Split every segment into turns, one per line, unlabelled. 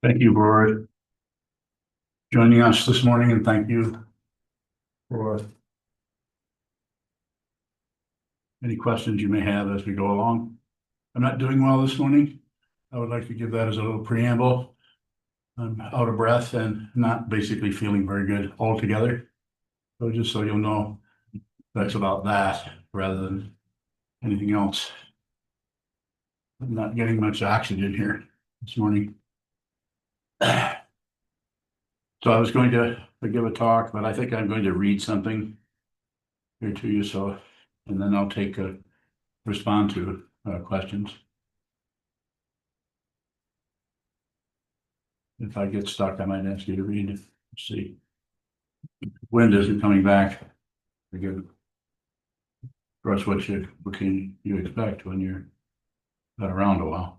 Thank you for joining us this morning, and thank you for any questions you may have as we go along. I'm not doing well this morning. I would like to give that as a little preamble. I'm out of breath and not basically feeling very good altogether. So just so you'll know, that's about that rather than anything else. I'm not getting much oxygen here this morning. So I was going to give a talk, but I think I'm going to read something here to you. So, and then I'll respond to questions. If I get stuck, I might ask you to read. Let's see. Wind isn't coming back. Again, of course, what can you expect when you're not around a while?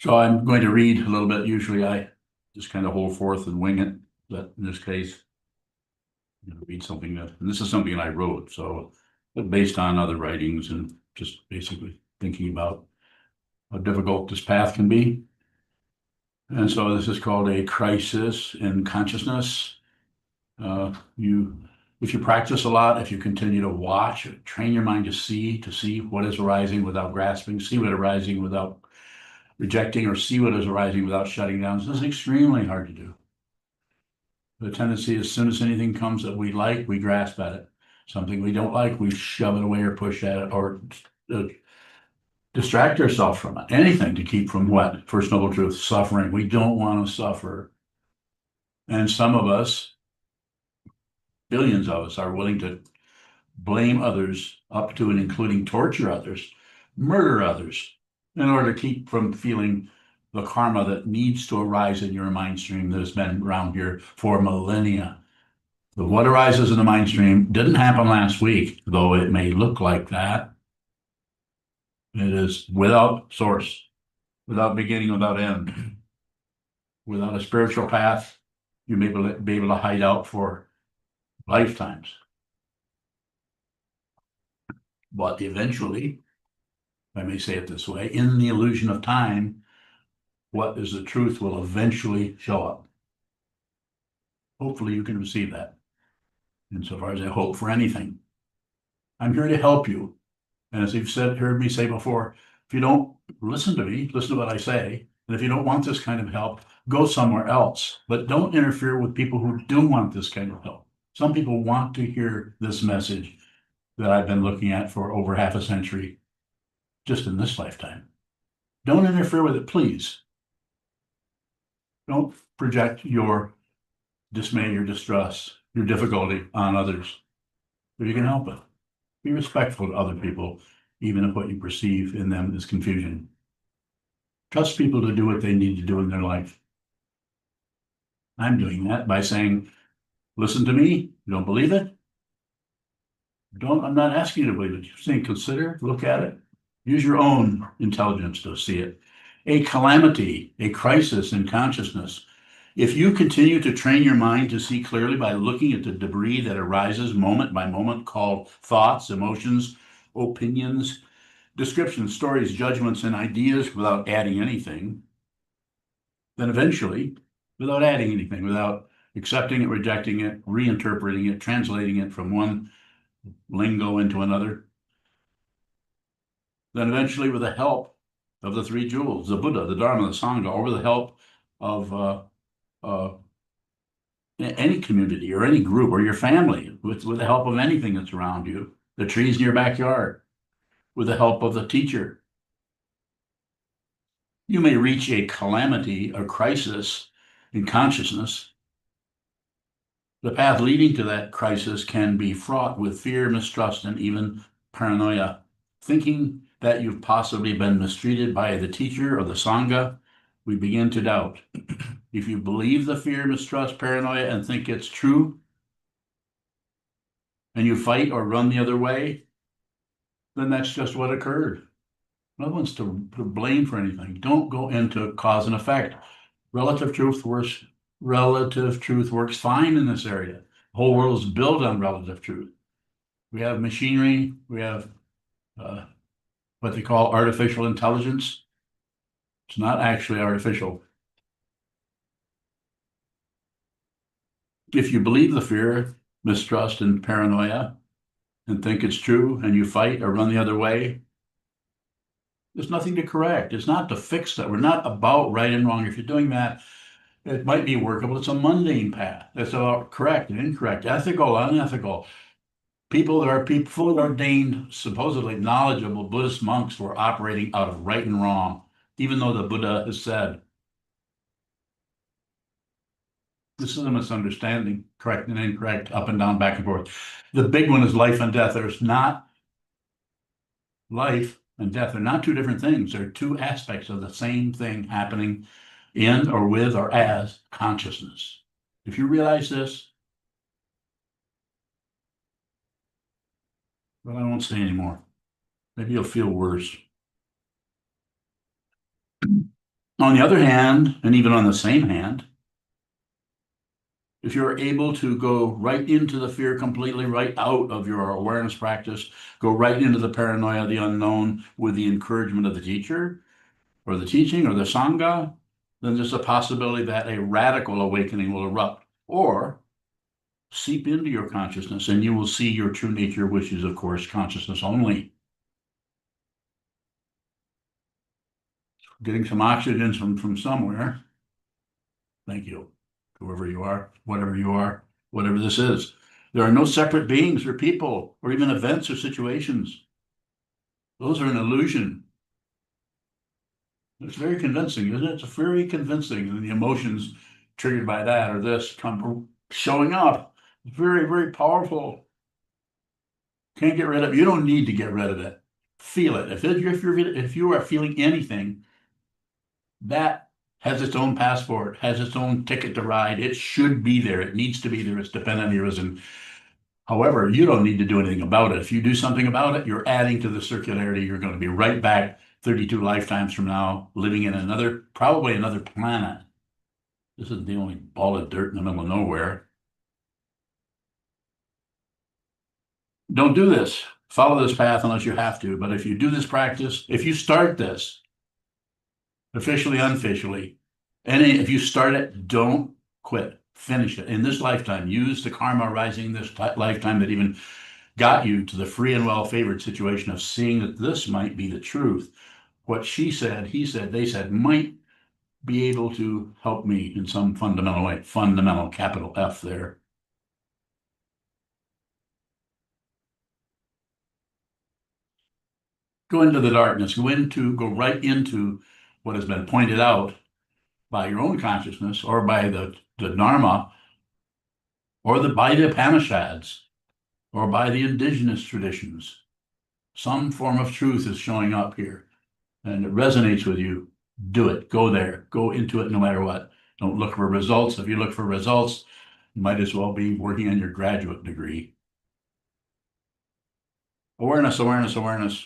So I'm going to read a little bit. Usually I just kind of hold forth and wing it, but in this case, read something and this is something I wrote. So, but based on other writings and just basically thinking about how difficult this path can be. And so this is called a crisis in consciousness. If you practice a lot, if you continue to watch, train your mind to see what is arising without grasping, see what is arising without rejecting, or see what is arising without shutting down. This is extremely hard to do. The tendency, as soon as anything comes that we like, we grasp at it. Something we don't like, we shove it away or push at it or distract ourselves from it. Anything to keep from what? First Noble Truth, suffering. We don't want to suffer. And some of us, billions of us, are willing to blame others, up to and including torture others, murder others, in order to keep from feeling the karma that needs to arise in your mind stream that has been around here for millennia. But what arises in the mind stream didn't happen last week, though it may look like that. It is without source, without beginning, without end. Without a spiritual path, you may be able to hide out for lifetimes. But eventually, if I may say it this way, in the illusion of time, what is the truth will eventually show up. Hopefully you can receive that. Insofar as I hope for anything. I'm here to help you. And as you've heard me say before, if you don't listen to me, listen to what I say. And if you don't want this kind of help, go somewhere else. But don't interfere with people who do want this kind of help. Some people want to hear this message that I've been looking at for over half a century, just in this lifetime. Don't interfere with it, please. Don't project your dismay, your distress, your difficulty on others. If you can help it, be respectful to other people, even if what you perceive in them is confusion. Trust people to do what they need to do in their life. I'm doing that by saying, listen to me. You don't believe it? I'm not asking you to believe it. You're saying, consider, look at it. Use your own intelligence to see it. A calamity, a crisis in consciousness. If you continue to train your mind to see clearly by looking at the debris that arises moment by moment, called thoughts, emotions, opinions, descriptions, stories, judgments, and ideas, without adding anything, then eventually, without adding anything, without accepting it, rejecting it, reinterpreting it, translating it from one lingo into another, then eventually, with the help of the three jewels, the Buddha, the Dharma, the Sangha, or with the help of any community or any group or your family, with the help of anything that's around you, the trees in your backyard, with the help of the teacher, you may reach a calamity, a crisis in consciousness. The path leading to that crisis can be fraught with fear, mistrust, and even paranoia. Thinking that you've possibly been mistreated by the teacher or the Sangha, we begin to doubt. If you believe the fear, mistrust, paranoia, and think it's true, and you fight or run the other way, then that's just what occurred. No one's to blame for anything. Don't go into cause and effect. Relative truth works fine in this area. The whole world is built on relative truth. We have machinery, we have what they call artificial intelligence. It's not actually artificial. If you believe the fear, mistrust, and paranoia and think it's true and you fight or run the other way, there's nothing to correct. It's not to fix that. We're not about right and wrong. If you're doing that, it might be workable. It's a mundane path. It's about correct and incorrect, ethical, unethical. People that are fully ordained, supposedly knowledgeable Buddhist monks were operating out of right and wrong, even though the Buddha has said, this is a misunderstanding, correct and incorrect, up and down, back and forth. The big one is life and death. There's not life and death. They're not two different things. They're two aspects of the same thing happening in or with or as consciousness. If you realize this, well, I won't say anymore. Maybe you'll feel worse. On the other hand, and even on the same hand, if you're able to go right into the fear completely, right out of your awareness practice, go right into the paranoia, the unknown, with the encouragement of the teacher or the teaching or the Sangha, then there's a possibility that a radical awakening will erupt or seep into your consciousness and you will see your true nature, which is, of course, consciousness only. Getting some oxygen from somewhere. Thank you. Whoever you are, whatever this is. There are no separate beings or people or even events or situations. Those are an illusion. It's very convincing, isn't it? It's very convincing. And the emotions triggered by that or this come showing up. Very, very powerful. Can't get rid of it. You don't need to get rid of it. Feel it. If you are feeling anything, that has its own passport, has its own ticket to ride. It should be there. It needs to be there. It's dependent on your reason. However, you don't need to do anything about it. If you do something about it, you're adding to the circularity. You're going to be right back 32 lifetimes from now, living in probably another planet. This is the only ball of dirt in the middle of nowhere. Don't do this. Follow this path unless you have to. But if you do this practice, if you start this, officially, unofficially, and if you start it, don't quit. Finish it. In this lifetime, use the karma arising this lifetime that even got you to the free and well-favored situation of seeing that this might be the truth. What she said, he said, they said, might be able to help me in some fundamental way. Fundamental, capital F there. Go into the darkness, go right into what has been pointed out by your own consciousness or by the Dharma or by the Upanishads or by the indigenous traditions. Some form of truth is showing up here and it resonates with you. Do it. Go there. Go into it no matter what. Don't look for results. If you look for results, you might as well be working on your graduate degree. Awareness, awareness, awareness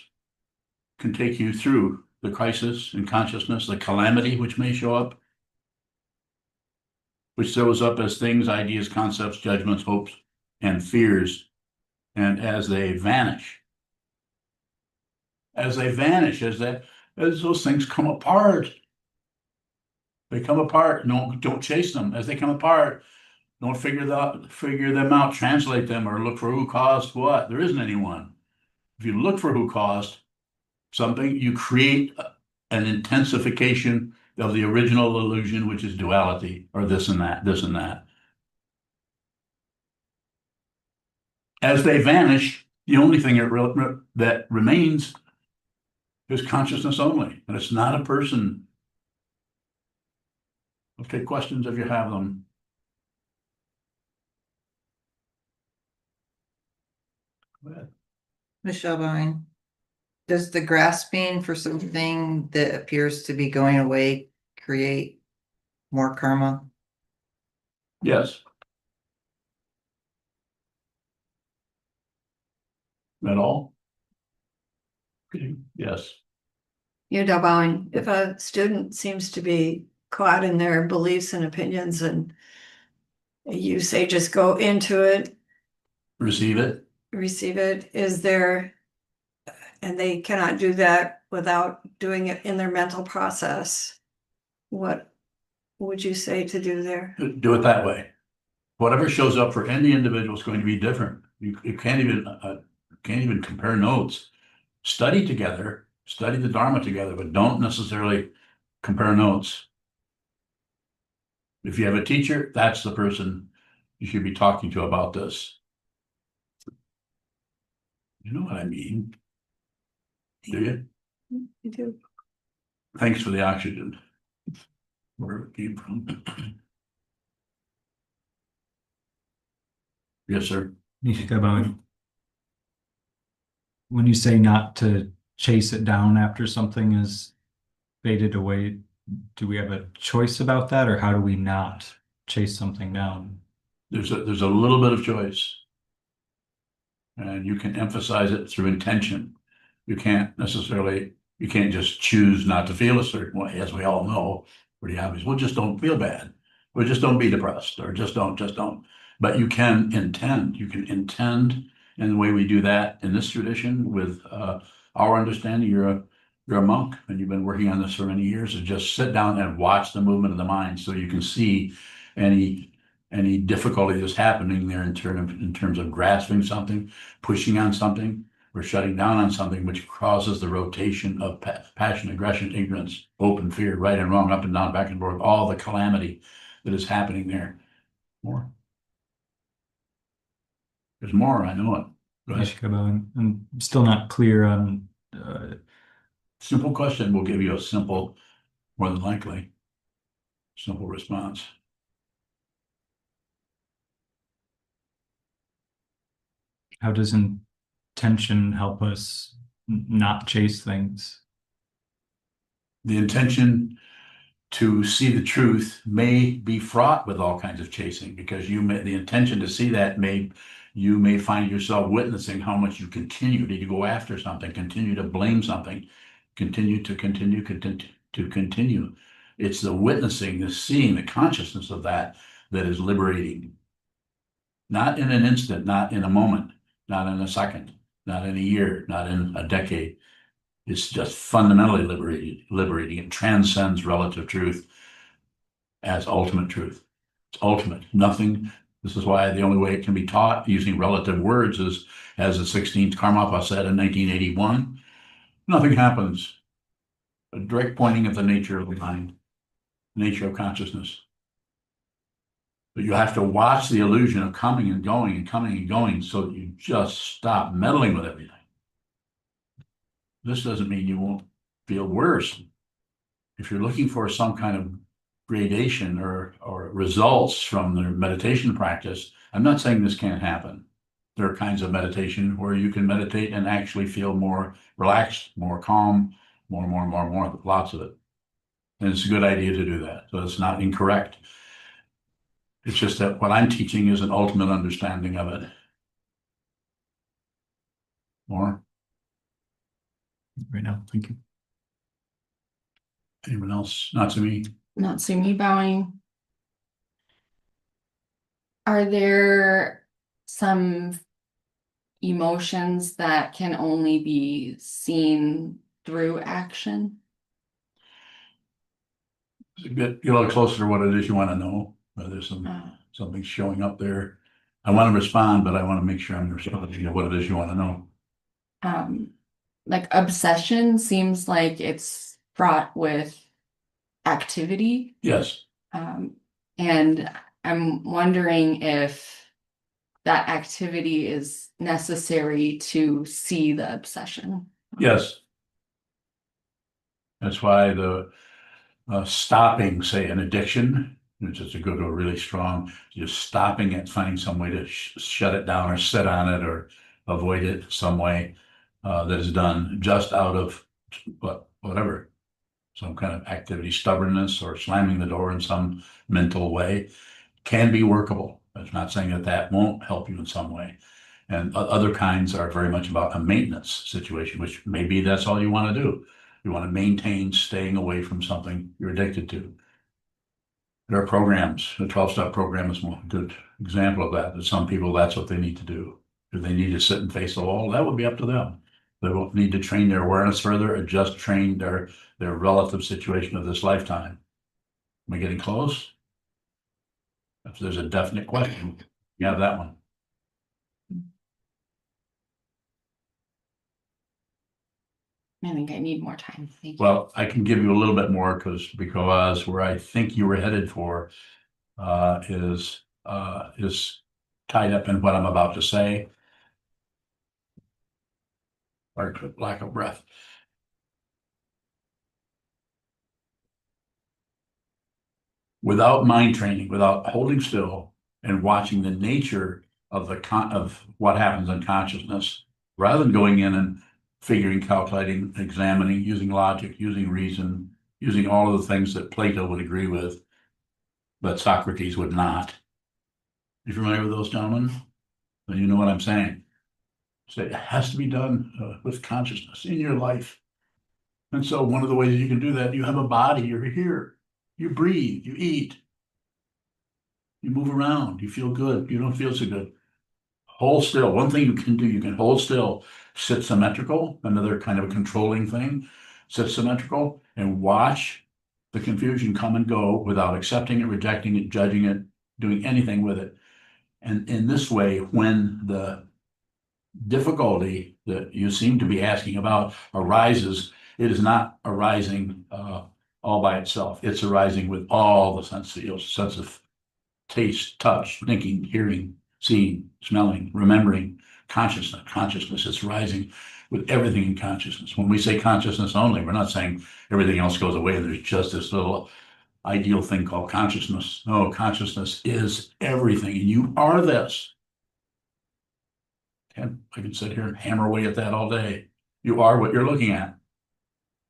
can take you through the crisis in consciousness, the calamity which may show up, which shows up as things, ideas, concepts, judgments, hopes, and fears. And as they vanish, as those things come apart, they come apart. No, don't chase them. As they come apart, don't figure them out, translate them, or look for who caused what. There isn't anyone. If you look for who caused something, you create an intensification of the original illusion, which is duality, or this and that, this and that. As they vanish, the only thing that remains is consciousness only, and it's not a person. Okay, questions if you have them. Go ahead.
Michelle Bowing, does the grasping for something that appears to be going away create more karma?
Yes. That all? Okay. Yes.
Bowing, if a student seems to be caught in their beliefs and opinions and you say just go into it,
Receive it.
receive it, is there and they cannot do that without doing it in their mental process, what would you say to do there?
Do it that way. Whatever shows up for any individual is going to be different. You can't even compare notes. Study together, study the Dharma together, but don't necessarily compare notes. If you have a teacher, that's the person you should be talking to about this. You know what I mean? Do you?
You do.
Thanks for the oxygen. Where it came from. Yes, sir.
Nishikawa, when you say not to chase it down after something is faded away, do we have a choice about that, or how do we not chase something down?
There's a little bit of choice. And you can emphasize it through intention. You can't just choose not to feel a certain way, as we all know, pretty obvious. Well, just don't feel bad. Or just don't be depressed, or just don't. But you can intend. And the way we do that in this tradition with our understanding, you're a monk and you've been working on this for many years, and just sit down and watch the movement of the mind so you can see any difficulty that's happening there in terms of grasping something, pushing on something, or shutting down on something, which causes the rotation of passion, aggression, ignorance, open fear, right and wrong, up and down, back and forth, all the calamity that is happening there. More. There's more, I know it. Go ahead.
Nishikawa, I'm still not clear on
Simple question will give you a simple, more than likely, simple response.
how does intention help us not chase things?
The intention to see the truth may be fraught with all kinds of chasing, because the intention to see that you may find yourself witnessing how much you continue to go after something, continue to blame something, continue. It's the witnessing, the seeing, the consciousness of that is liberating. Not in an instant, not in a moment, not in a second, not in a year, not in a decade. It's just fundamentally liberating. It transcends relative truth as ultimate truth. It's ultimate. Nothing. This is why the only way it can be taught using relative words is, as the 16th Karmapa said in 1981, nothing happens. A direct pointing at the nature of the mind, nature of consciousness. But you have to watch the illusion of coming and going and coming and going, so that you just stop meddling with everything. This doesn't mean you won't feel worse. If you're looking for some kind of gradation or results from the meditation practice, I'm not saying this can't happen. There are kinds of meditation where you can meditate and actually feel more relaxed, more calm, more, lots of it. And it's a good idea to do that. So it's not incorrect. It's just that what I'm teaching is an ultimate understanding of it. More?
Right now, thank you.
Anyone else? Not to me.
Not see me bowing. Are there some emotions that can only be seen through action?
Get a little closer to what it is you want to know. There's something showing up there. I want to respond, but I want to make sure I'm responding to what it is you want to know.
Like obsession seems like it's fraught with activity.
Yes.
And I'm wondering if that activity is necessary to see the obsession.
Yes. That's why the stopping, say, an addiction, which is a good or really strong, just stopping it, finding some way to shut it down or sit on it or avoid it some way that is done just out of whatever, some kind of activity, stubbornness, or slamming the door in some mental way, can be workable. It's not saying that won't help you in some way. And other kinds are very much about a maintenance situation, which maybe that's all you want to do. You want to maintain staying away from something you're addicted to. There are programs. The 12-step program is a good example of that. That some people, that's what they need to do. Do they need to sit and face the wall? That would be up to them. They will need to train their awareness further, or just train their relative situation of this lifetime. Am I getting close? If there's a definite question, you have that one.
I think I need more time. Thank you.
Well, I can give you a little bit more because where I think you were headed for is tied up in what I'm about to say. Or lack of breath. Without mind training, without holding still and watching the nature of of what happens in consciousness, rather than going in and figuring, calculating, examining, using logic, using reason, using all of the things that Plato would agree with, but Socrates would not. You familiar with those gentlemen? Then you know what I'm saying. So it has to be done with consciousness in your life. And so one of the ways you can do that, you have a body, you're here, you breathe, you eat, you move around, you feel good, you don't feel so good. Hold still. One thing you can do, you can hold still, sit symmetrical, another kind of a controlling thing, sit symmetrical and watch the confusion come and go without accepting it, rejecting it, judging it, doing anything with it. And in this way, when the difficulty that you seem to be asking about arises, it is not arising all by itself. It's arising with all the sense of taste, touch, thinking, hearing, seeing, smelling, remembering, consciousness. Consciousness is rising with everything in consciousness. When we say consciousness only, we're not saying everything else goes away and there's just this little ideal thing called consciousness. No, consciousness is everything, and you are this. And I can sit here and hammer away at that all day. You are what you're looking at.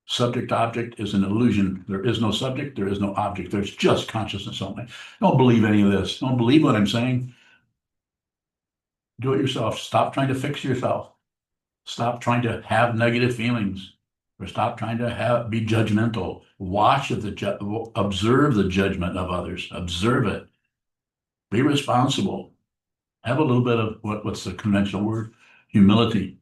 Subject object is an illusion. There is no subject, there is no object. There's just consciousness only. Don't believe any of this. Don't believe what I'm saying. Do it yourself. Stop trying to fix yourself. Stop trying to have negative feelings, or stop trying to be judgmental. Watch observe the judgment of others. Observe it. Be responsible. Have a little bit of what's the conventional word? Humility.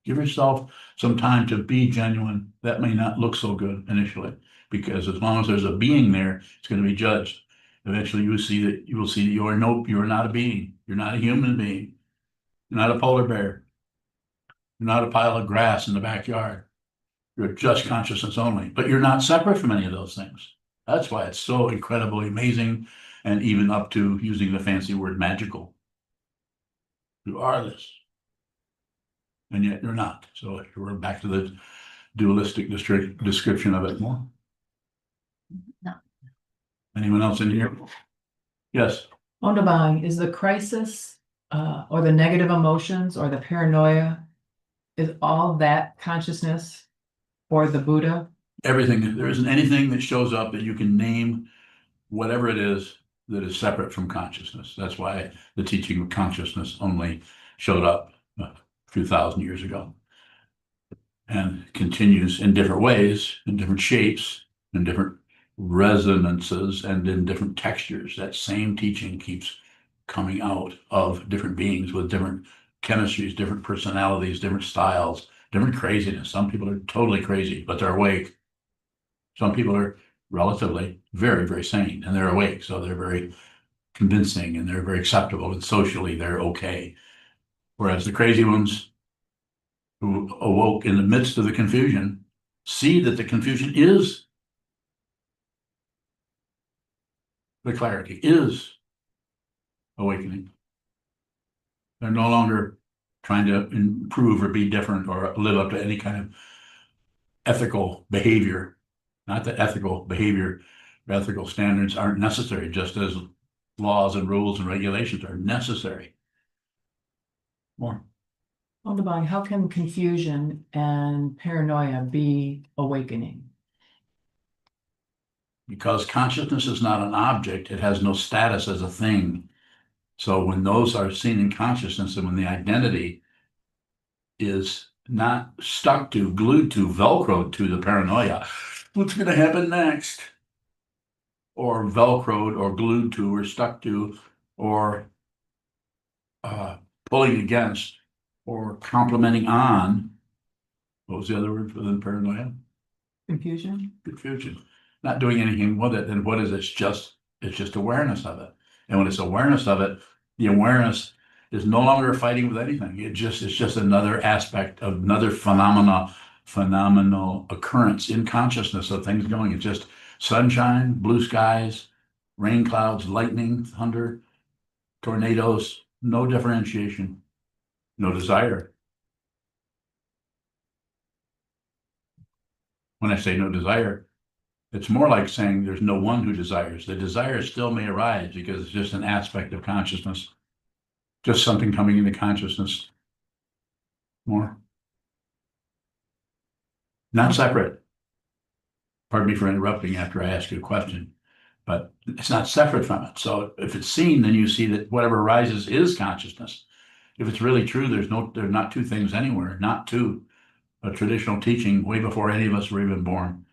Give yourself some time to be genuine. That may not look so good initially, because as long as there's a being there, it's going to be judged. Eventually you will see that you are not a being. You're not a human being. You're not a polar bear. You're not a pile of grass in the backyard. You're just consciousness only, but you're not separate from any of those things. That's why it's so incredibly amazing, and even up to using the fancy word magical. You are this. And yet you're not. So we're back to the dualistic description of it more.
No.
Anyone else in here? Yes.
Wunderbar, is the crisis or the negative emotions or the paranoia, is all that consciousness or the Buddha?
Everything. There isn't anything that shows up that you can name, whatever it is, that is separate from consciousness. That's why the teaching of consciousness only showed up a few thousand years ago, and continues in different ways, in different shapes, in different resonances, and in different textures. That same teaching keeps coming out of different beings with different chemistries, different personalities, different styles, different craziness. Some people are totally crazy, but they're awake. Some people are relatively very, very sane, and they're awake, so they're very convincing and they're very acceptable, and socially they're okay. Whereas the crazy ones who awoke in the midst of the confusion see that the confusion is the clarity, is awakening. They're no longer trying to improve or be different or live up to any kind of ethical behavior. Not that ethical behavior, ethical standards aren't necessary, just as laws and rules and regulations are necessary. More.
Wunderbar, how can confusion and paranoia be awakening?
Because consciousness is not an object, it has no status as a thing. So when those are seen in consciousness, and when the identity is not stuck to, glued to, velcroed to the paranoia, what's going to happen next? Or velcroed or glued to or stuck to or pulling against or complimenting on, what was the other word for the paranoia?
Confusion?
Confusion. Not doing anything with it, then what is it? It's just awareness of it. And when it's awareness of it, the awareness is no longer fighting with anything. It's just another aspect of another phenomenal occurrence in consciousness of things going. It's just sunshine, blue skies, rain clouds, lightning, thunder, tornadoes, no differentiation, no desire. When I say no desire, it's more like saying there's no one who desires. The desire still may arise because it's just an aspect of consciousness, just something coming into consciousness more. Not separate. Pardon me for interrupting after I ask you a question, but it's not separate from it. So if it's seen, then you see that whatever arises is consciousness. If it's really true, there's not two things anywhere, not two. A traditional teaching way before any of us were even born.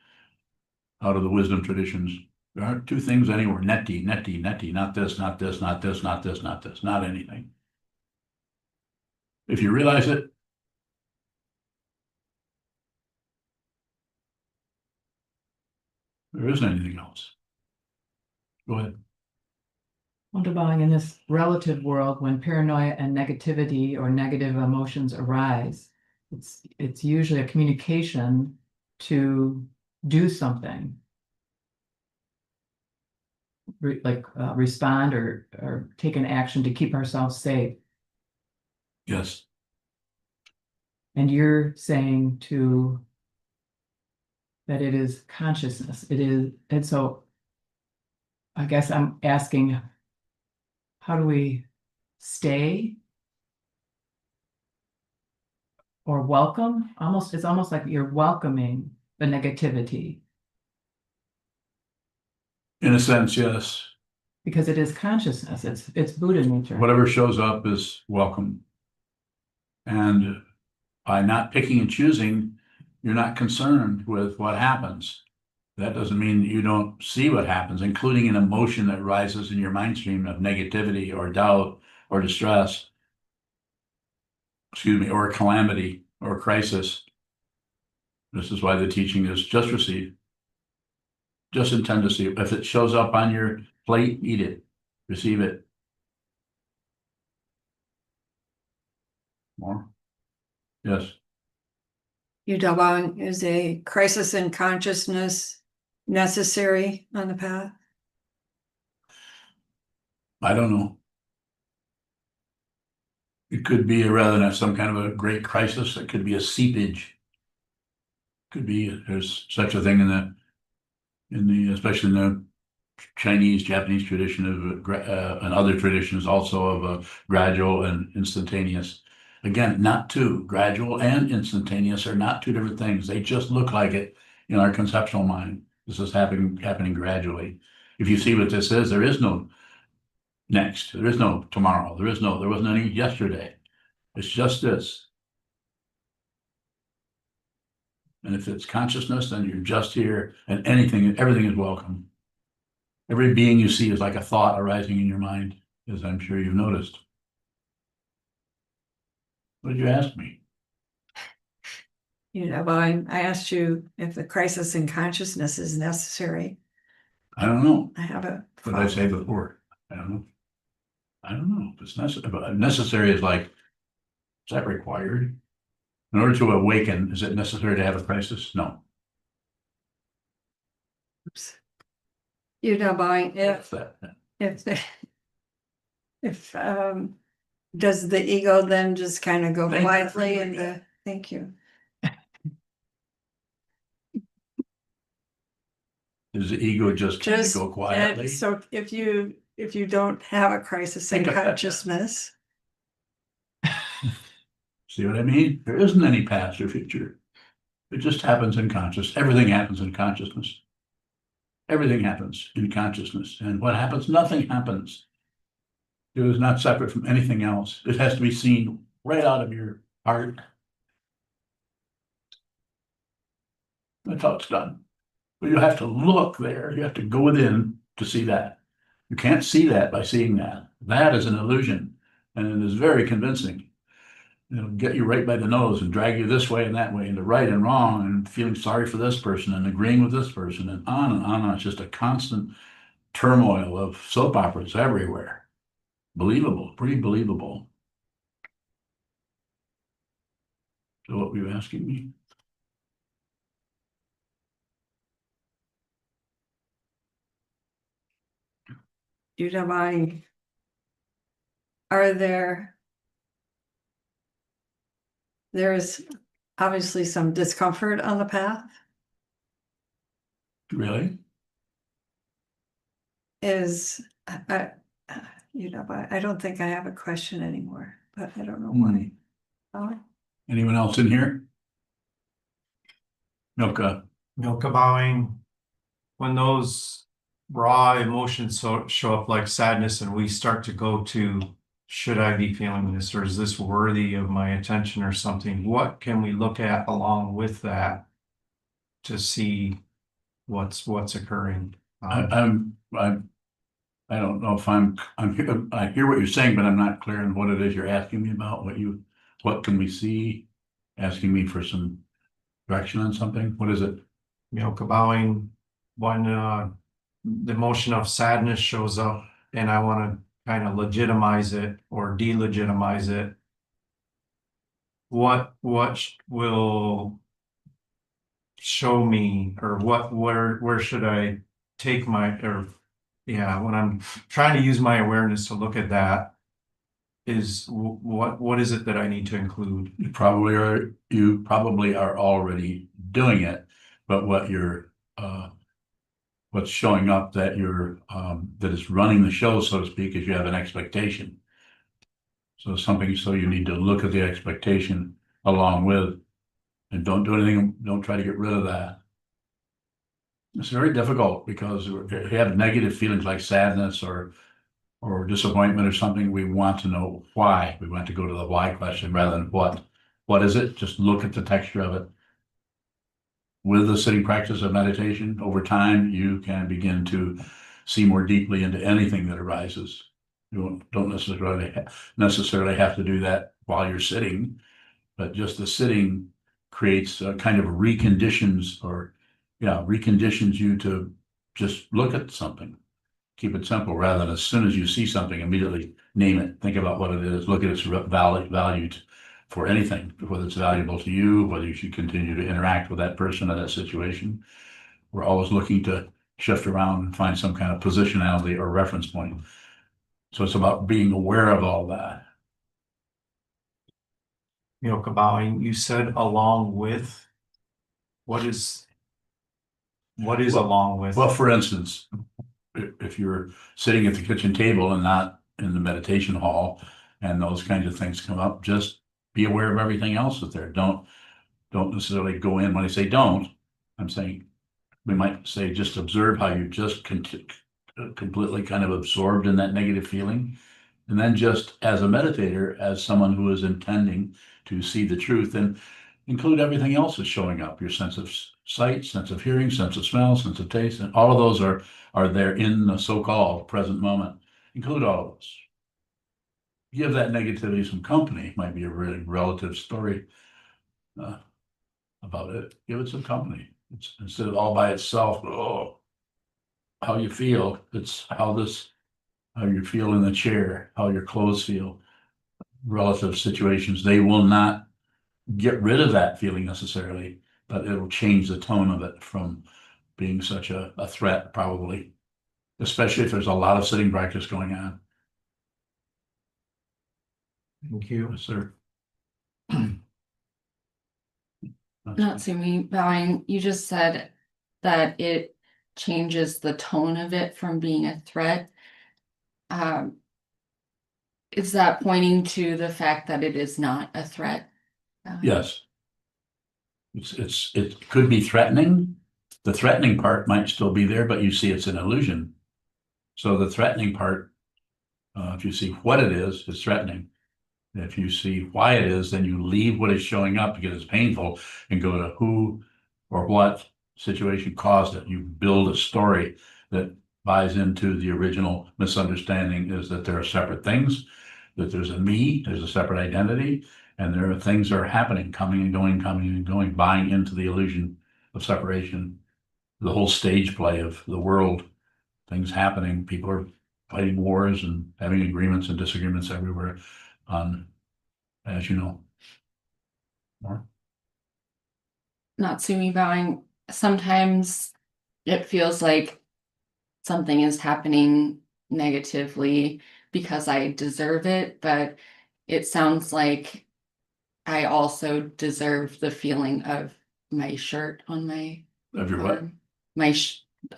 Out of the wisdom traditions, there aren't two things anywhere. Neti, neti, neti, not this, not this, not this, not this, not this, not anything. If you realize it, there isn't anything else. Go ahead.
Wonderbowing, in this relative world, when paranoia and negativity or negative emotions arise, it's usually a communication to do something. Respond or take an action to keep ourselves safe.
Yes.
And you're saying that it is consciousness. It is, and so I guess I'm asking, how do we stay or welcome? It's almost like you're welcoming the negativity.
In a sense, yes.
Because it is consciousness, it's Buddha nature.
Whatever shows up is welcome. And by not picking and choosing, you're not concerned with what happens. That doesn't mean that you don't see what happens, including an emotion that rises in your mind stream of negativity or doubt or distress, or a calamity or a crisis. This is why the teaching is just receive. Just intend to see. If it shows up on your plate, eat it, receive it. More? Yes.
Yudabang, is a crisis in consciousness necessary on the path?
I don't know. It could be rather than some kind of a great crisis, it could be a seepage. Could be, there's such a thing especially in the Chinese, Japanese tradition of, and other traditions also of a gradual and instantaneous. Again, not two. Gradual and instantaneous are not two different things. They just look like it in our conceptual mind. This is happening gradually. If you see what this is, there is no next. There is no tomorrow. There wasn't any yesterday. It's just this. And if it's consciousness, then you're just here, and everything is welcome. Every being you see is like a thought arising in your mind, as I'm sure you've noticed. What did you ask me?
Yudabang, I asked you if the crisis in consciousness is necessary.
I don't know.
I have a.
What did I say before? I don't know. I don't know if it's necessary, but necessary is like, is that required? In order to awaken, is it necessary to have a crisis? No.
Oops. Yudabang,
That's that.
if does the ego then just kind of go
Thank you.
quietly into, thank you.
Does the ego just kind of
Just,
go quietly?
so if you don't have a crisis in
Think of that.
consciousness,
See what I mean? There isn't any past or future. It just happens in consciousness. Everything happens in consciousness. Everything happens in consciousness. And what happens? Nothing happens. It is not separate from anything else. It has to be seen right out of your heart. That's how it's done. But you have to look there. You have to go within to see that. You can't see that by seeing that. That is an illusion. And it is very convincing. it'll get you right by the nose and drag you this way and that way, into right and wrong, and feeling sorry for this person and agreeing with this person, and on and on and on. It's just a constant turmoil of soap operas everywhere. Believable, pretty believable. So what were you asking me?
Judabani, are there's obviously some discomfort on the path.
Really?
I don't think I have a question anymore, but I don't know why.
Anyone else in here? Milka,
Milk bowing, when those raw emotions show up like sadness and we start to go to, should I be feeling this, or is this worthy of my attention or something? What can we look at along with that to see what's occurring?
I don't know if I hear what you're saying, but I'm not clear on what it is you're asking me about. What can we see? Asking me for some direction on something? What is it?
Milk bowing, when the emotion of sadness shows up and I want to kind of legitimize it or delegitimize it, what will show me, or where should I take my, or yeah, when I'm trying to use my awareness to look at that, is what is it that I need to include?
You probably are already doing it, but what's showing up that that is running the show, so to speak, is you have an expectation. So you need to look at the expectation along with, and don't do anything, don't try to get rid of that. It's very difficult because if you have negative feelings like sadness or disappointment or something, we want to know why. We want to go to the why question rather than what. What is it? Just look at the texture of it. With the sitting practice of meditation, over time, you can begin to see more deeply into anything that arises. You don't necessarily have to do that while you're sitting, but just the sitting creates a kind of reconditions you to just look at something. Keep it simple rather than as soon as you see something, immediately name it. Think about what it is. Look at its value for anything, whether it's valuable to you, whether you should continue to interact with that person or that situation. We're always looking to shift around and find some kind of positionality or reference point. So it's about being aware of all that.
Milk bowing, you said along with, what is along with?
Well, for instance, if you're sitting at the kitchen table and not in the meditation hall and those kinds of things come up, just be aware of everything else that's there. Don't necessarily go in. When I say don't, I'm saying we might say just observe how you just completely kind of absorbed in that negative feeling. And then just as a meditator, as someone who is intending to see the truth, and include everything else that's showing up, your sense of sight, sense of hearing, sense of smell, sense of taste, and all of those are there in the so-called present moment. Include all of those. Give that negativity some company. Might be a really relative story about it. Give it some company. It's instead of all by itself. Oh, how you feel. It's how you feel in the chair, how your clothes feel. Relative situations. They will not get rid of that feeling necessarily, but it'll change the tone of it from being such a threat, probably, especially if there's a lot of sitting practice going on.
Thank you.
Yes, sir.
Not see me bowing. You just said that it changes the tone of it from being a threat. Is that pointing to the fact that it is not a threat?
Yes. It could be threatening. The threatening part might still be there, but you see it's an illusion. So the threatening part, if you see what it is, it's threatening. If you see why it is, then you leave what is showing up because it's painful and go to who or what situation caused it. You build a story that buys into the original misunderstanding is that there are separate things, that there's a me, there's a separate identity, And there are things that are happening, coming and going, buying into the illusion of separation. The whole stage play of the world, things happening, people are fighting wars and having agreements and disagreements everywhere on, as you know. More?
Natsumi bowing, sometimes it feels like something is happening negatively because I deserve it, but it sounds like I also deserve the feeling of my shirt on my
Of your what?
arm.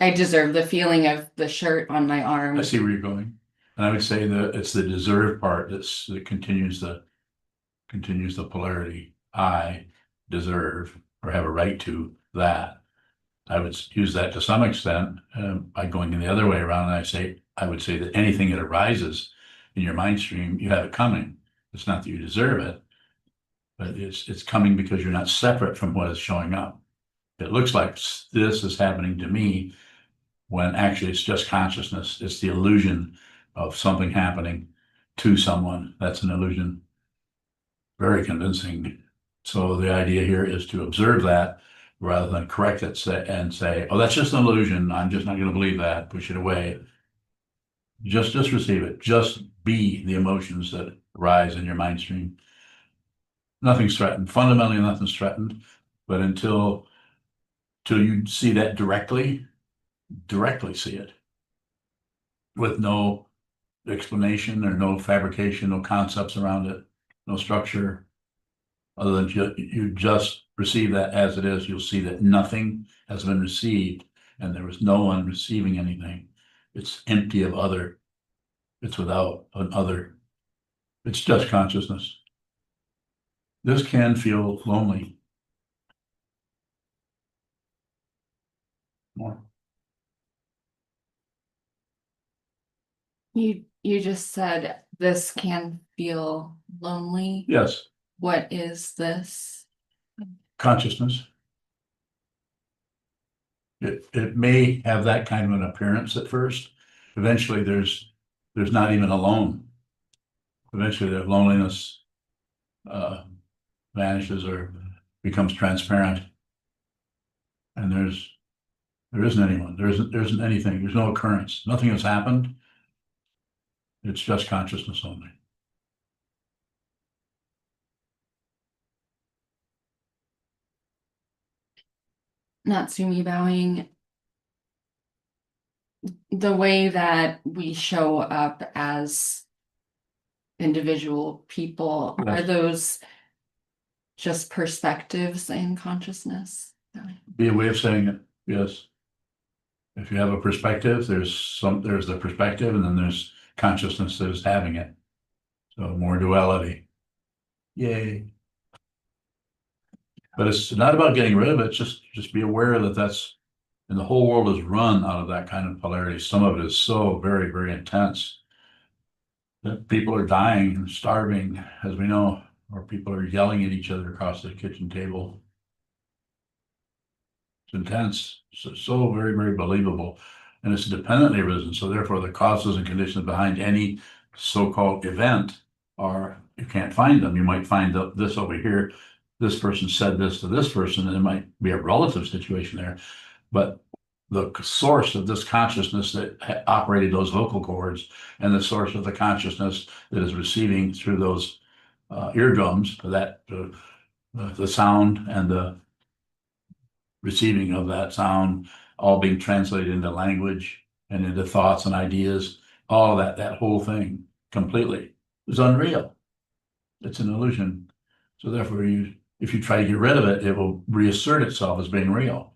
I deserve the feeling of the shirt on my arm.
I see where you're going. And I would say that it's the deserve part that continues the polarity. I deserve or have a right to that. I would use that to some extent by going in the other way around. And I would say that anything that arises in your mind stream, you have it coming. It's not that you deserve it, but it's coming because you're not separate from what is showing up. It looks like this is happening to me when actually it's just consciousness. It's the illusion of something happening to someone. That's an illusion. Very convincing. So the idea here is to observe that rather than correct it and say, oh, that's just an illusion. I'm just not going to believe that. Push it away. Just receive it. Just be the emotions that arise in your mind stream. Nothing's threatened. Fundamentally, nothing's threatened. But until you see that directly see it with no explanation or no fabrication, no concepts around it, no structure, other than you just receive that as it is. You'll see that nothing has been received and there was no one receiving anything. It's empty of other. It's without an other. It's just consciousness. This can feel lonely. More.
You just said this can feel lonely.
Yes,
What is this?
consciousness. It may have that kind of an appearance at first. Eventually, there's not even a lone. Eventually, the loneliness vanishes or becomes transparent, and there isn't anyone. There isn't anything. There's no occurrence. Nothing has happened. It's just consciousness only.
Natsumi bowing. The way that we show up as individual people, are
Yes.
those just perspectives in consciousness?
Be a way of saying it. Yes. If you have a perspective, there's the perspective, and then there's consciousness that is having it. So more duality. Yay. But it's not about getting rid of it. Just be aware that that's, and the whole world is run out of that kind of polarity. Some of it is so very, very intense that people are dying and starving, as we know, or people are yelling at each other across the kitchen table. It's intense, so very, very believable. And it's dependently arisen. So therefore the causes and conditions behind any so-called event you can't find them. You might find this over here. This person said this to this person, and it might be a relative situation there. But the source of this consciousness that operated those vocal cords and the source of the consciousness that is receiving through those eardrums, the sound and the receiving of that sound, all being translated into language and into thoughts and ideas, all of that whole thing completely is unreal. It's an illusion. So therefore, if you try to get rid of it, it will reassert itself as being real.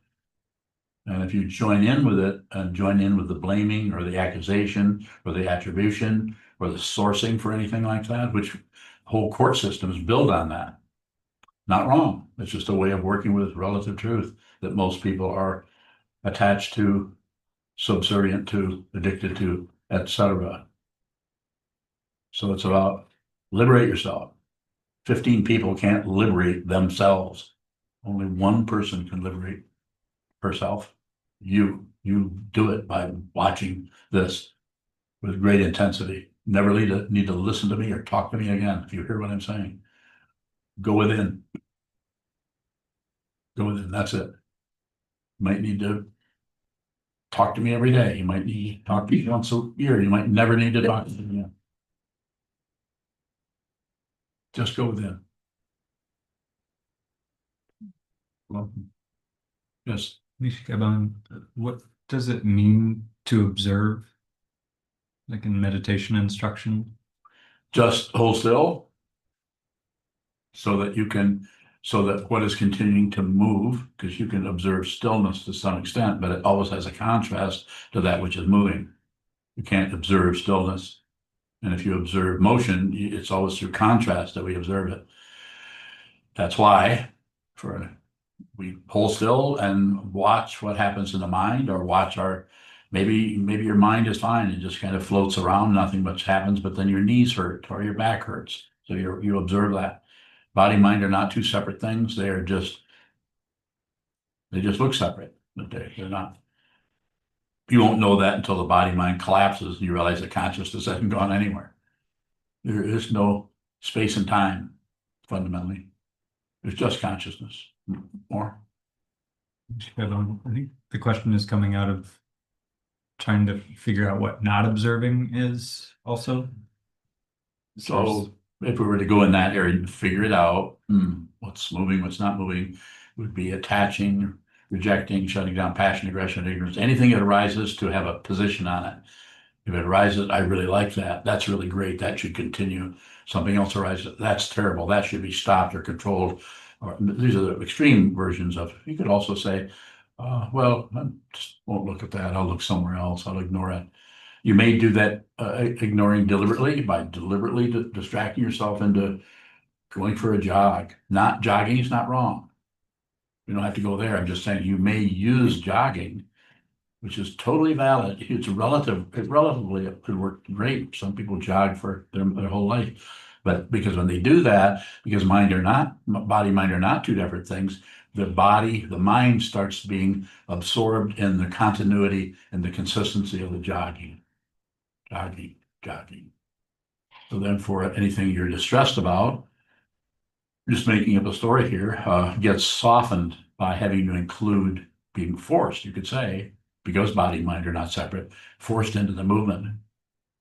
And if you join in with it and join in with the blaming or the accusation or the attribution or the sourcing for anything like that, which the whole court system is built on that. Not wrong. It's just a way of working with relative truth that most people are attached to, subservient to, addicted to, etc. So it's about liberate yourself. 15 people can't liberate themselves. Only one person can liberate herself. You do it by watching this with great intensity. Never need to listen to me or talk to me again if you hear what I'm saying. Go within. Go within, that's it. Might need to talk to me every day. You might need to talk to me once a year. You might never need to talk to me again. Just go within. Well, yes,
What does it mean to observe? Like in meditation instruction?
just hold still. So that you can, so that what is continuing to move, because you can observe stillness to some extent, but it always has a contrast to that which is moving. You can't observe stillness. And if you observe motion, it's always through contrast that we observe it. That's why we hold still and watch what happens in the mind, or watch maybe your mind is fine and just kind of floats around, nothing much happens, but then your knees hurt or your back hurts. So you observe that. Body and mind are not two separate things. They just look separate, but they're not. You won't know that until the body mind collapses and you realize that consciousness hasn't gone anywhere. There is no space and time, fundamentally. There's just consciousness. More.
I think the question is coming out of trying to figure out what not observing is also.
So if we were to go in that area and figure it out, what's moving, what's not moving, would be attaching, rejecting, shutting down, passion, aggression, ignorance, anything that arises to have a position on it. If it arises, I really like that. That's really great. That should continue. Something else arises, that's terrible. That should be stopped or controlled. Or these are the extreme versions of it. You could also say, well, I just won't look at that. I'll look somewhere else. I'll ignore it. You may do that ignoring deliberately by deliberately distracting yourself into going for a jog. Not jogging is not wrong. You don't have to go there. I'm just saying you may use jogging, which is totally valid. It's relatively, it could work great. Some people jog for their whole life. But because when they do that, because body and mind are not two different things, the mind starts being absorbed in the continuity and the consistency of the jogging. So then for anything you're distressed about, just making up a story here, gets softened by having to include being forced, you could say, because body and mind are not separate, forced into the movement.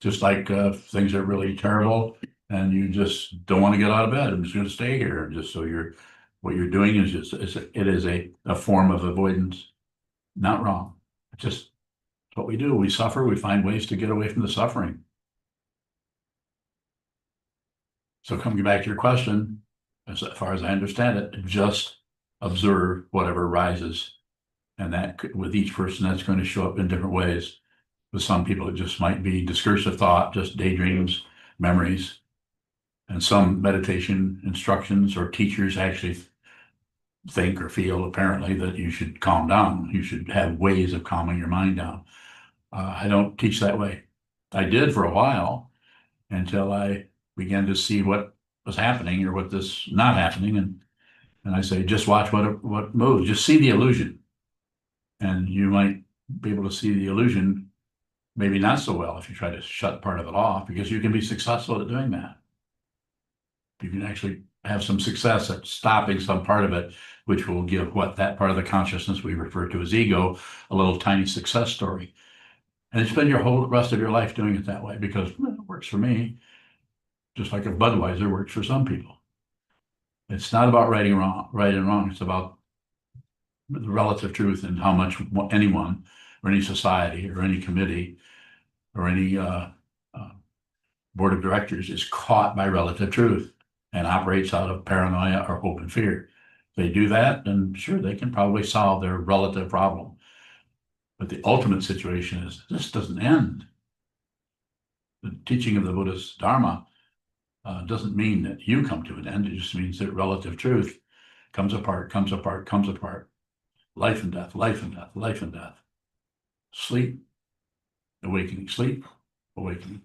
Just like things are really terrible and you just don't want to get out of bed. I'm just going to stay here. Just so what you're doing is it is a form of avoidance. Not wrong. It's just what we do. We suffer. We find ways to get away from the suffering. So coming back to your question, as far as I understand it, just observe whatever arises. And that with each person, that's going to show up in different ways. With some people, it just might be discursive thought, just daydreams, memories. And some meditation instructions or teachers actually think or feel apparently that you should calm down. You should have ways of calming your mind down. I don't teach that way. I did for a while until I began to see what was happening or what was not happening. And I say, just watch what moves, just see the illusion. And you might be able to see the illusion, maybe not so well if you try to shut part of it off, because you can be successful at doing that. You can actually have some success at stopping some part of it, which will give that part of the consciousness we refer to as ego, a little tiny success story. And spend your whole rest of your life doing it that way, because it works for me, just like a Budweiser works for some people. It's not about right and wrong. It's about the relative truth and how much anyone or any society or any committee or any board of directors is caught by relative truth and operates out of paranoia or hope and fear. If they do that, then sure, they can probably solve their relative problem. But the ultimate situation is this doesn't end. The teaching of the Buddhist Dharma doesn't mean that you come to an end. It just means that relative truth comes apart. Life and death, life and death, life and death. Sleep, awakening, sleep, awakening.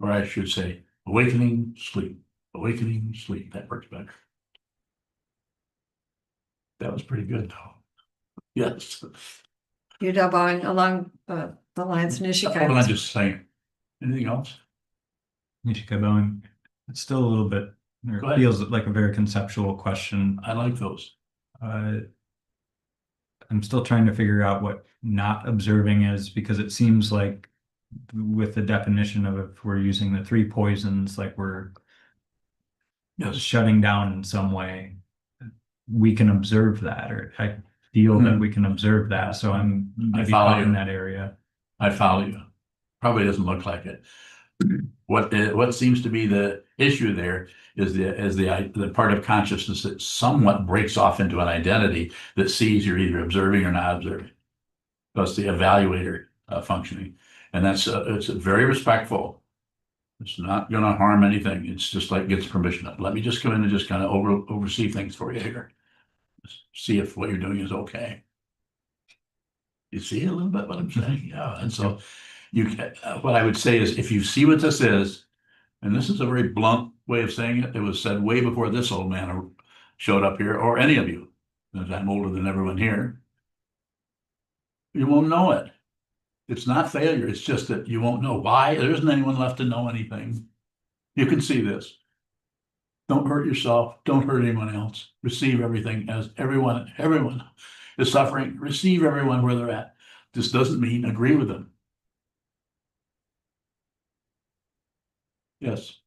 Or I should say, awakening, sleep, awakening, sleep. That works better. That was pretty good, though. Yes.
Yudabang along the lines of
Hold on,
Nishikai.
just saying. Anything else?
Nishikaboing. It's still a little bit or
Go ahead.
feels like a very conceptual question.
I like those.
I'm still trying to figure out what not observing is, because it seems like with the definition of if we're using the three poisons, like we're
Yes.
shutting down in some way. We can observe that, or I feel that we can observe that. So I'm maybe
follow
caught in
you.
that area.
I follow you. Probably doesn't look like it. What seems to be the issue there is the part of consciousness that somewhat breaks off into an identity that sees you're either observing or not observing. That's the evaluator functioning, and that's it's very respectful. It's not going to harm anything. It's just like gets permission. Let me just come in and just kind of oversee things for you here. Just see if what you're doing is okay. You see a little bit what I'm saying? Yeah. And so you can, what I would say is if you see what this is, and this is a very blunt way of saying it, it was said way before this old man showed up here, or any of you, because I'm older than everyone here. You won't know it. It's not failure. It's just that you won't know why. There isn't anyone left to know anything. You can see this. Don't hurt yourself. Don't hurt anyone else. Receive everything as everyone is suffering. Receive everyone where they're at. This doesn't mean agree with them. Yes.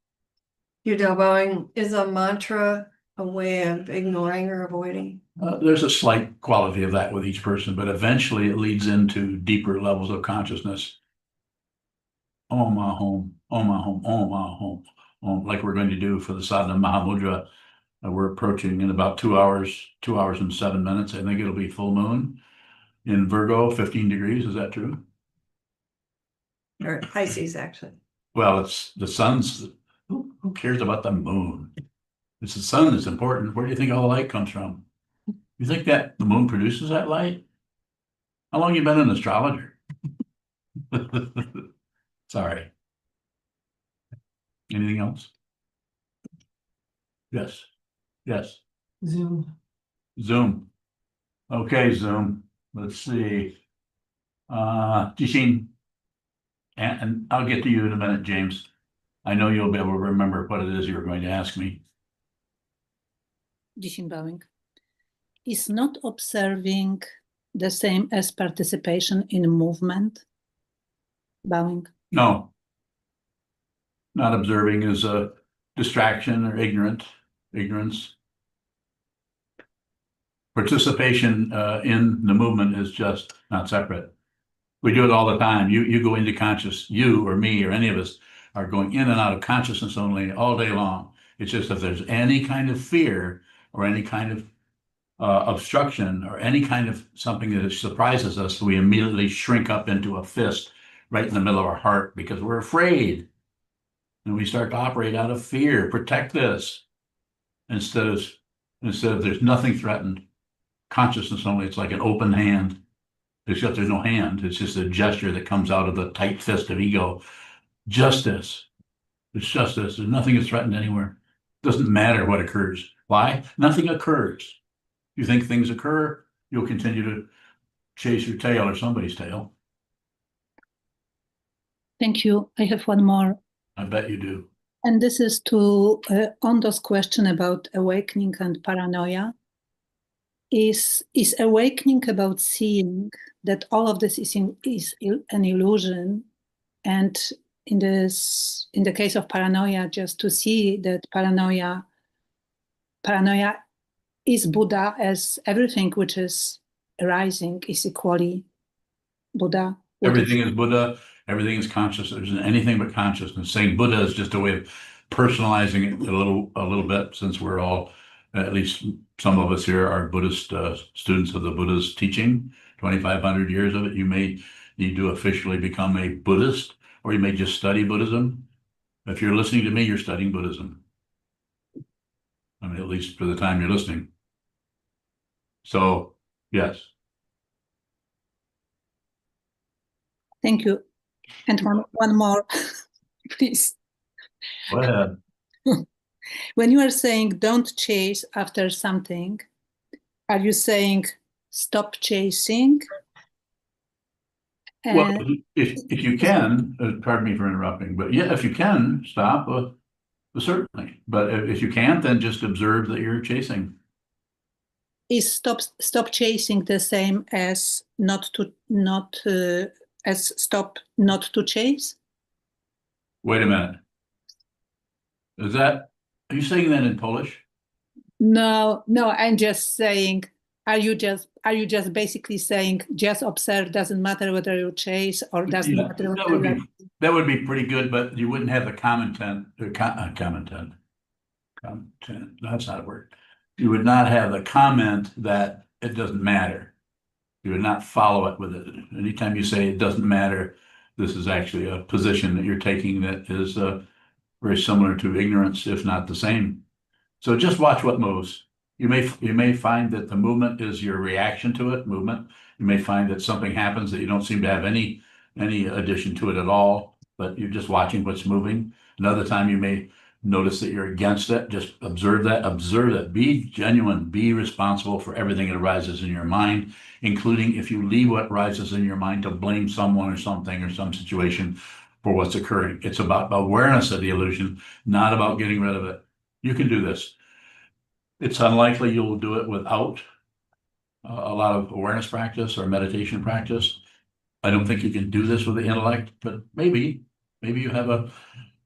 Bowing, is a mantra a way of ignoring or avoiding?
There's a slight quality of that with each person, but eventually it leads into deeper levels of consciousness. Oh, my home. Oh, my home. Oh, my home. Like we're going to do for the sadhana Mahamudra. We're approaching in about 2 hours and 7 minutes. I think it'll be full moon in Virgo, 15 degrees. Is that true?
Or Pisces, actually.
Well, it's the sun's. Who cares about the moon? It's the sun that's important. Where do you think all the light comes from? You think that the moon produces that light? How long you been an astrologer? Sorry. Anything else? Yes. Yes.
Zoom.
Zoom. Okay, Zoom. Let's see. Jishin, and I'll get to you in a minute, James. I know you'll be able to remember what it is you were going to ask me.
Bowing. Is not observing the same as participation in movement? Bowing.
No. Not observing is a distraction or ignorance. Participation in the movement is just not separate. We do it all the time. You go into conscious, you or me or any of us are going in and out of consciousness only all day long. It's just if there's any kind of fear or any kind of obstruction or any kind of something that surprises us, we immediately shrink up into a fist right in the middle of our heart because we're afraid. And we start to operate out of fear. Protect this instead of there's nothing threatened. Consciousness only. It's like an open hand. Except there's no hand. It's just a gesture that comes out of the tight fist of ego. Justice. It's justice. There's nothing is threatened anywhere. Doesn't matter what occurs. Why? Nothing occurs. You think things occur, you'll continue to chase your tail or somebody's tail.
Thank you. I have one more.
I bet you do.
And this is to Ondo's question about awakening and paranoia. Is awakening about seeing that all of this is an illusion, and in the case of paranoia, just to see that paranoia is Buddha, as everything which is arising is equally Buddha.
Everything is Buddha. Everything is conscious. There's anything but consciousness. Saying Buddha is just a way of personalizing it a little bit, since we're all, at least some of us here, are Buddhist students of the Buddha's teaching. 2,500 years of it. You may need to officially become a Buddhist, or you may just study Buddhism. If you're listening to me, you're studying Buddhism. I mean, at least for the time you're listening. So, yes.
Thank you. And one more, please.
Go ahead.
When you are saying don't chase after something, are you saying stop chasing?
Well, if you can, pardon me for interrupting, but yeah, if you can stop, Certainly, but if you can't, then just observe that you're chasing.
Is stop chasing the same as not stop not to chase?
Wait a minute. Are you saying that in Polish?
No, I'm just saying, are you just basically saying just observe, doesn't matter whether you chase or doesn't
Yeah,
matter
that would be pretty good, but you wouldn't have the content, that's not a word. You would not have the comment that it doesn't matter. You would not follow it with it. Anytime you say it doesn't matter, this is actually a position that you're taking that is very similar to ignorance, if not the same. So just watch what moves. You may find that the movement is your reaction to it, movement. You may find that something happens that you don't seem to have any addition to it at all, but you're just watching what's moving. Another time you may notice that you're against it. Just observe that. Be genuine, be responsible for everything that arises in your mind, including if you leave what rises in your mind to blame someone or something or some situation for what's occurring. It's about awareness of the illusion, not about getting rid of it. You can do this. It's unlikely you'll do it without a lot of awareness practice or meditation practice. I don't think you can do this with the intellect, but maybe you have a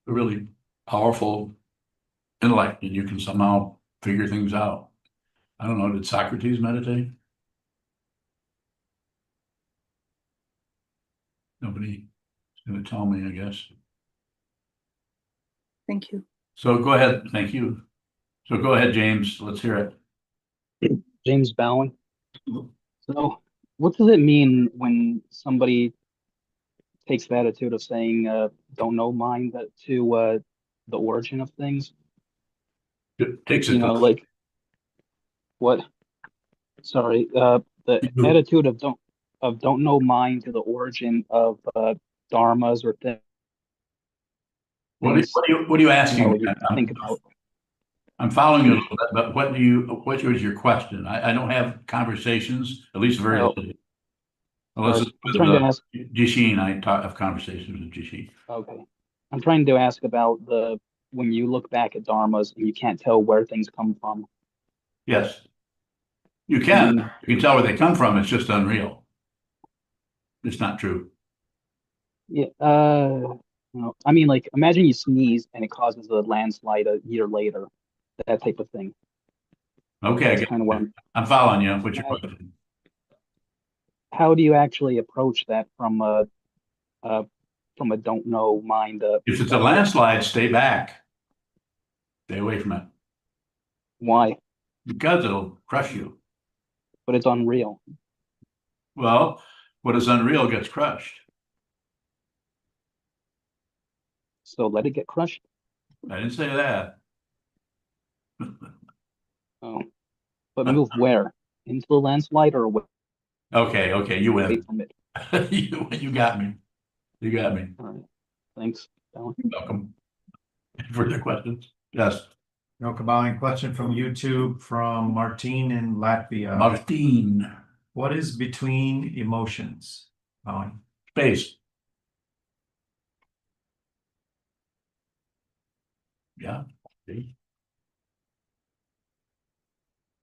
really powerful intellect and you can somehow figure things out. I don't know, did Socrates meditate? Nobody's going to tell me, I guess.
Thank you.
So go ahead. Thank you. So go ahead, James. Let's hear it.
James Bowen. So, what does it mean when somebody takes the attitude of saying, don't know mind that to the origin of things?
It takes it
You know,
to
like what? Sorry, the
you.
attitude of don't know mind to the origin of dharmas or things.
What are you asking?
You know, you think about.
I'm following you a little bit, but what was your question? I don't have conversations, at least very
Oh,
little. Unless it's
I'm trying to ask.
Jishin, I have conversations with Jishin.
Okay, I'm trying to ask about when you look back at dharmas and you can't tell where things come from.
Yes, you can. You can tell where they come from. It's just unreal. It's not true.
Yeah. No, I mean, like, imagine you sneeze and it causes a landslide a year later, that type of thing.
Okay,
That's kind of what
I'm following you. What's your question?
How do you actually approach that from a don't know mind?
If it's a landslide, stay back. Stay away from it.
Why?
Because it'll crush you.
But it's unreal.
Well, what is unreal gets crushed.
So let it get crushed.
I didn't say that.
Oh, but move where? Into the landslide or away
Okay, you win.
from it?
You got me. You got me.
All right. Thanks, Alan.
You're welcome. Further questions? Yes.
No combined question from YouTube from Martine in Latvia.
Martine.
What is between emotions? Bowen?
Space. Yeah. See?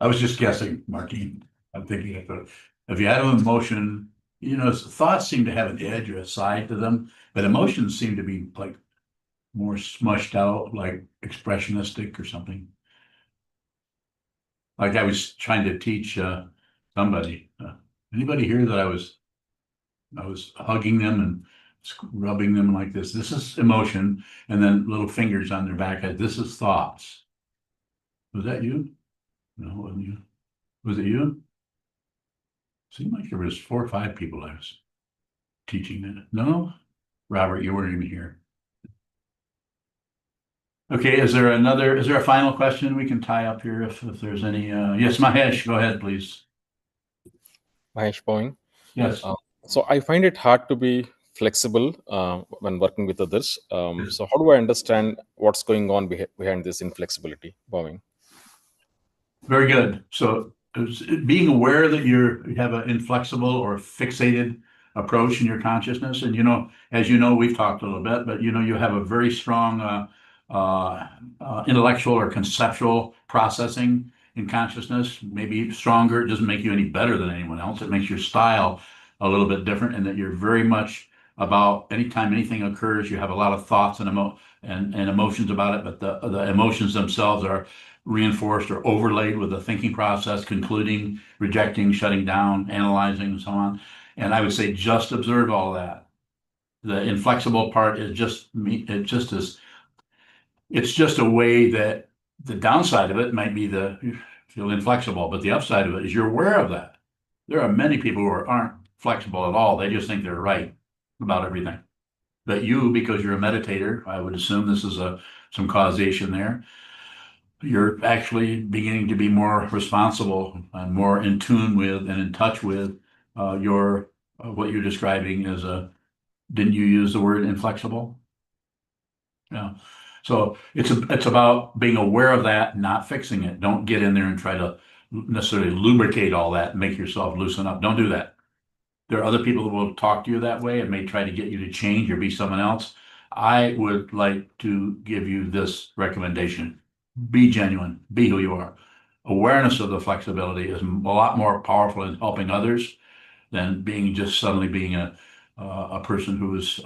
I was just guessing, Martine. I'm thinking if you have an emotion, you know, thoughts seem to have an edge or a side to them, but emotions seem to be like more smushed out, like expressionistic or something. Like I was trying to teach somebody. Anybody here that I was hugging them and rubbing them like this. This is emotion, and then little fingers on their back. This is thoughts. Was that you? No, it wasn't you. Was it you? Seemed like there was 4 or 5 people I was teaching that. No, Robert, you weren't even here. Okay, is there a final question we can tie up here if there's any, yes, Mahesh, go ahead, please.
Mahesh Bowing.
Yes.
So I find it hard to be flexible when working with others.
Yes.
So how do I understand what's going on behind this inflexibility, Bowing?
Very good. So being aware that you have an inflexible or fixated approach in your consciousness, and as you know, we've talked a little bit, but you have a very strong intellectual or conceptual processing in consciousness, maybe stronger. It doesn't make you any better than anyone else. It makes your style a little bit different, and that you're very much about anytime anything occurs, you have a lot of thoughts and emotions about it, but the emotions themselves are reinforced or overlaid with the thinking process, concluding, rejecting, shutting down, analyzing, and so on. And I would say just observe all that. The inflexible part is just me. It's just a way that the downside of it might be you feel inflexible, but the upside of it is you're aware of that. There are many people who aren't flexible at all. They just think they're right about everything. But you, because you're a meditator, I would assume this is some causation there. You're actually beginning to be more responsible and more in tune with and in touch with what you're describing as didn't you use the word inflexible? Yeah. So it's about being aware of that, not fixing it. Don't get in there and try to necessarily lubricate all that and make yourself loosen up. Don't do that. There are other people that will talk to you that way and may try to get you to change or be someone else. I would like to give you this recommendation. Be genuine, be who you are. Awareness of the flexibility is a lot more powerful in helping others than suddenly being a person who's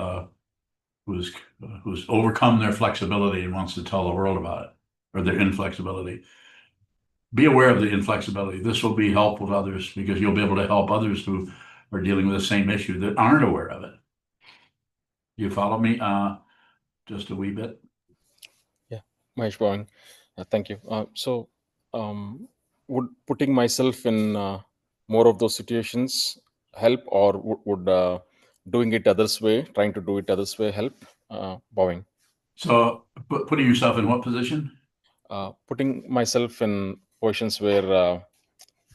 overcome their flexibility and wants to tell the world about it, or their inflexibility. Be aware of the inflexibility. This will be helpful to others because you'll be able to help others who are dealing with the same issue that aren't aware of it. You follow me? Just a wee bit.
Yeah, Mahesh Bhavin. Thank you. Would putting myself in more of those situations help, or would doing it others way, trying to do it others way help? Bhavin.
So putting yourself in what position?
Putting myself in positions where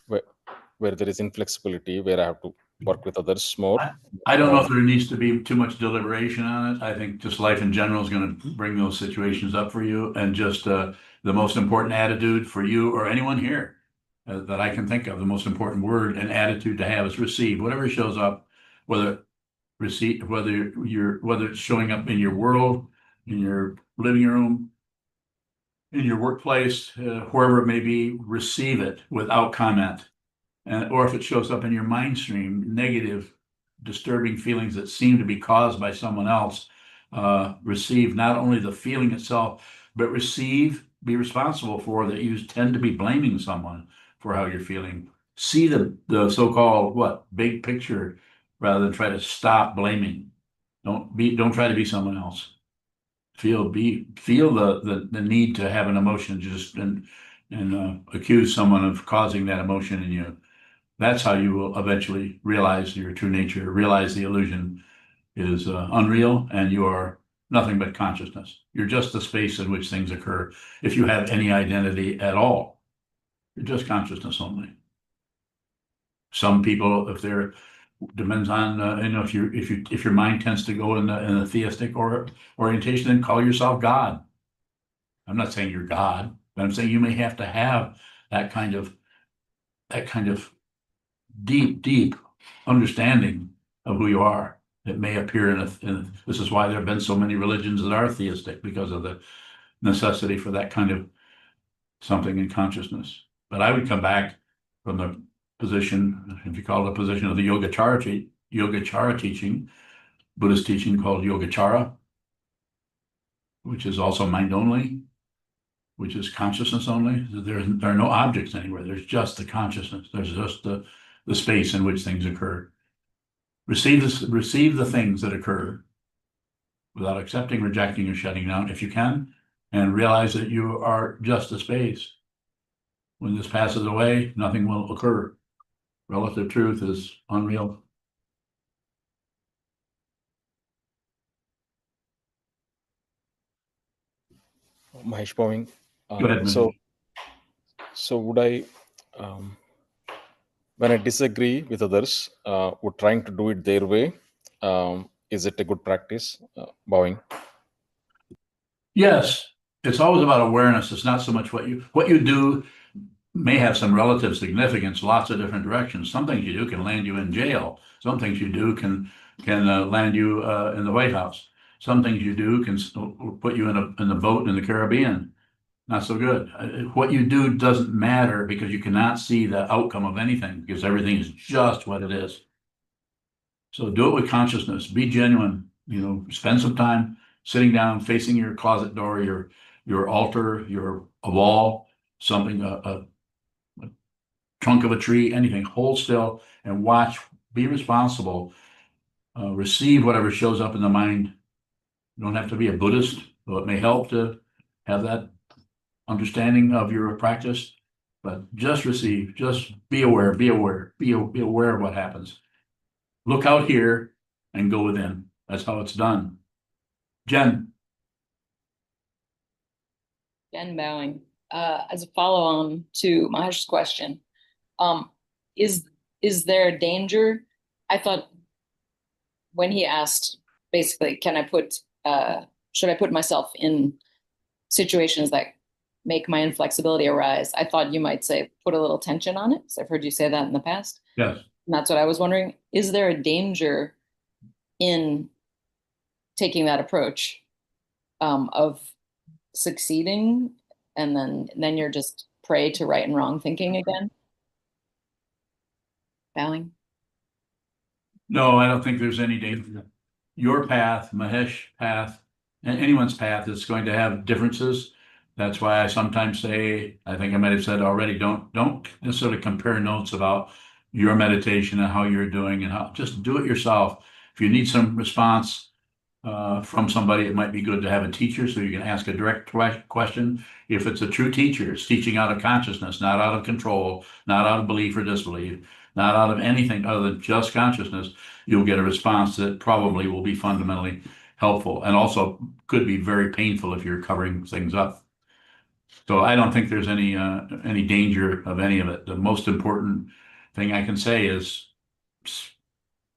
there is inflexibility, where I have to work with others more.
I don't know if there needs to be too much deliberation on it. I think just life in general is going to bring those situations up for you, and just the most important attitude for you or anyone here that I can think of, the most important word and attitude to have is receive. Whatever shows up, whether it's showing up in your world, in your living room, in your workplace, wherever it may be, receive it without comment. Or if it shows up in your mind stream, negative, disturbing feelings that seem to be caused by someone else, receive not only the feeling itself, but be responsible for that. You tend to be blaming someone for how you're feeling. See the so-called big picture rather than try to stop blaming. Don't try to be someone else. Feel the need to have an emotion and accuse someone of causing that emotion in you. That's how you will eventually realize your true nature, realize the illusion is unreal, and you are nothing but consciousness. You're just the space in which things occur. If you have any identity at all, you're just consciousness only. Some people, depends on if your mind tends to go in a theistic orientation, then call yourself God. I'm not saying you're God, but I'm saying you may have to have that kind of deep understanding of who you are. It may appear this is why there have been so many religions that are theistic, because of the necessity for that kind of something in consciousness. But I would come back from the position, if you call it a position, of the Yogacara teaching, Buddhist teaching called Yogacara, which is also mind only, which is consciousness only. There are no objects anywhere. There's just the consciousness. There's just the space in which things occur. Receive the things that occur without accepting, rejecting, or shutting down, if you can, and realize that you are just a space. When this passes away, nothing will occur. Relative truth is unreal.
Mahesh Bhavin.
Go ahead,
So would I, when I disagree with others, would trying to do it their way, is it a good practice, Bhavin?
Yes, it's always about awareness. It's not so much what you do may have some relative significance, lots of different directions. Some things you do can land you in jail. Some things you do can land you in the White House. Some things you do can put you in a boat in the Caribbean. Not so good. What you do doesn't matter because you cannot see the outcome of anything because everything is just what it is. So do it with consciousness. Be genuine. You know, spend some time sitting down, facing your closet door, your altar, a wall, something, a trunk of a tree, anything. Hold still and watch. Be responsible. Receive whatever shows up in the mind. You don't have to be a Buddhist, though it may help to have that understanding of your practice, but just receive, just be aware, be aware of what happens. Look out here and go within. That's how it's done. Jen.
Jen Bowing. As a follow-on to Mahesh's question, is there a danger? I thought when he asked, basically, should I put myself in situations that make my inflexibility arise? I thought you might say, put a little tension on it. So I've heard you say that in the past.
Yes.
And that's what I was wondering. Is there a danger in taking that approach of succeeding and then you're just prey to right and wrong thinking again? Bowing.
No, I don't think there's any danger. Your path, Mahesh path, and anyone's path is going to have differences. That's why I sometimes say, I think I might have said already, don't necessarily compare notes about your meditation and how you're doing and how, just do it yourself. If you need some response from somebody, it might be good to have a teacher so you can ask a direct question. If it's a true teacher, it's teaching out of consciousness, not out of control, not out of belief or disbelief, not out of anything other than just consciousness, you'll get a response that probably will be fundamentally helpful and also could be very painful if you're covering things up. So I don't think there's any danger of any of it. The most important thing I can say is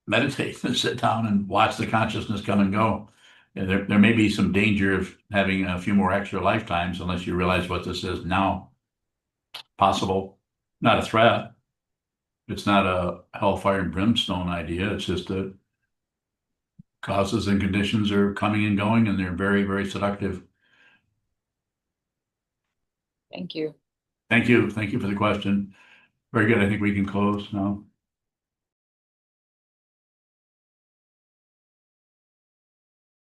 meditate and sit down and watch the consciousness come and go. And there may be some danger of having a few more extra lifetimes unless you realize what this is now. Possible, not a threat. It's not a hellfire and brimstone idea. It's just that causes and conditions are coming and going, and they're very, very seductive.
Thank you.
Thank you. Thank you for the question. Very good. I think we can close now.